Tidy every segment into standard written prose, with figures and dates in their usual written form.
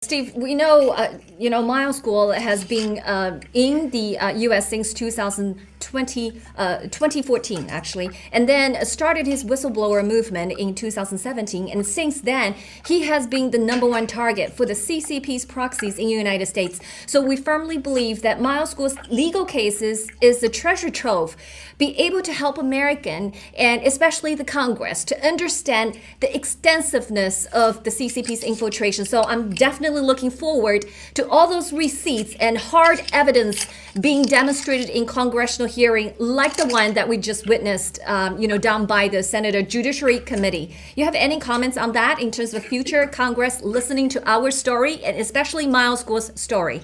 Steve, we know, Miles Guo has been in the U.S. since 2014, actually, and then started his whistleblower movement in 2017. And since then, he has been the #1 target for the CCP's proxies in the United States. So we firmly believe that Miles Guo's legal cases is a treasure trove, be able to help American and especially the Congress to understand the extensiveness of the CCP's infiltration. So I'm definitely looking forward to all those receipts and hard evidence being demonstrated in congressional hearing like the one that we just witnessed, done by the Senate Judiciary Committee. You have any comments on that in terms of future Congress listening to our story and especially Miles Guo's story?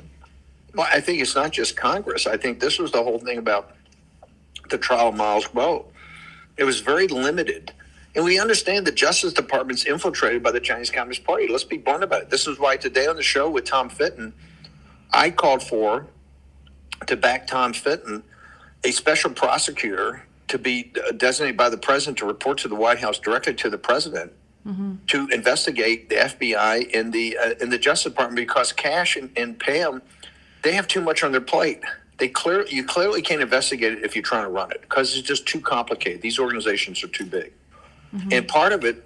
Well, I think it's not just Congress. I think this was the whole thing about the trial of Miles Guo. It was very limited. And we understand the Justice Department's infiltrated by the Chinese Communist Party. Let's be blunt about it. This is why today on the show with Tom Fitton, I called for, to back Tom Fitton, a special prosecutor to be designated by the president to report to the White House directly to the president to investigate the FBI and the Justice Department, because Cash and Pam, they have too much on their plate. You clearly can't investigate it if you're trying to run it because it's just too complicated. These organizations are too big. And part of it,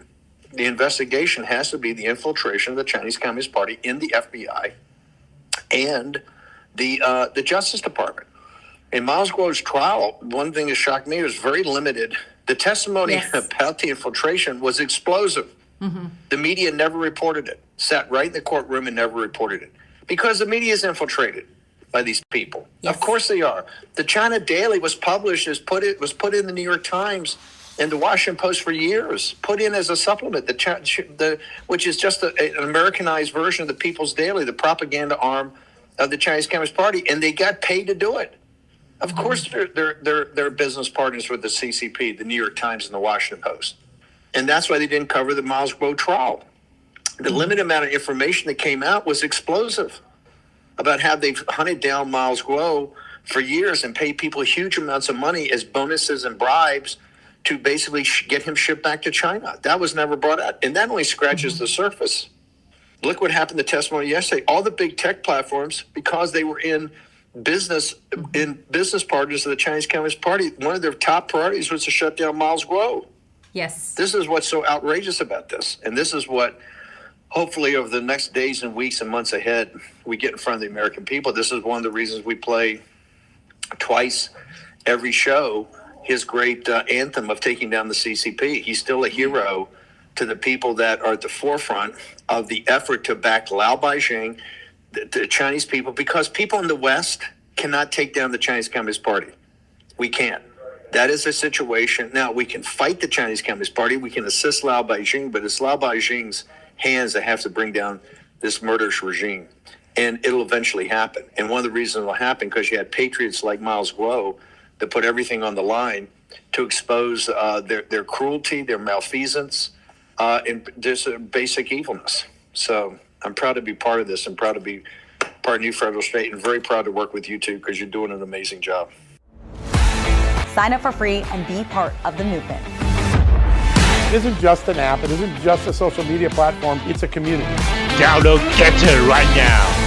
the investigation has to be the infiltration of the Chinese Communist Party in the FBI and the Justice Department. In Miles Guo's trial, one thing that shocked me was very limited. The testimony about the infiltration was explosive. The media never reported it, sat right in the courtroom and never reported it because the media is infiltrated by these people. Of course they are. The China Daily was published, was put in the New York Times and the Washington Post for years, put in as a supplement, which is just an Americanized version of the People's Daily, the propaganda arm of the Chinese Communist Party, and they got paid to do it. Of course, they're business partners with the CCP, the New York Times, and the Washington Post, and that's why they didn't cover the Miles Guo trial. The limited amount of information that came out was explosive about how they've hunted down Miles Guo for years and paid people huge amounts of money as bonuses and bribes to basically get him shipped back to China. That was never brought out. And that only scratches the surface. Look what happened in the testimony yesterday. All the big tech platforms, because they were in business partners of the Chinese Communist Party, one of their top priorities was to shut down Miles Guo. Yes. This is what's so outrageous about this. And this is what, hopefully over the next days and weeks and months ahead, we get in front of the American people. This is one of the reasons we play twice every show his great anthem of taking down the CCP. He's still a hero to the people that are at the forefront of the effort to back Lao Beijing, the Chinese people, because people in the West cannot take down the Chinese Communist Party. We can't. That is a situation. Now, we can fight the Chinese Communist Party. We can assist Lao Beijing, but it's Lao Beijing's hands that have to bring down this murderous regime. And it'll eventually happen. And one of the reasons it'll happen because you had patriots like Miles Guo that put everything on the line to expose their cruelty, their malfeasance, and just basic evilness. So I'm proud to be part of this. I'm proud to be part of New Federal State and very proud to work with you two because you're doing an amazing job. Sign up for free and be part of the movement. It isn't just an app. It isn't just a social media platform. It's a community. Download Get It right now.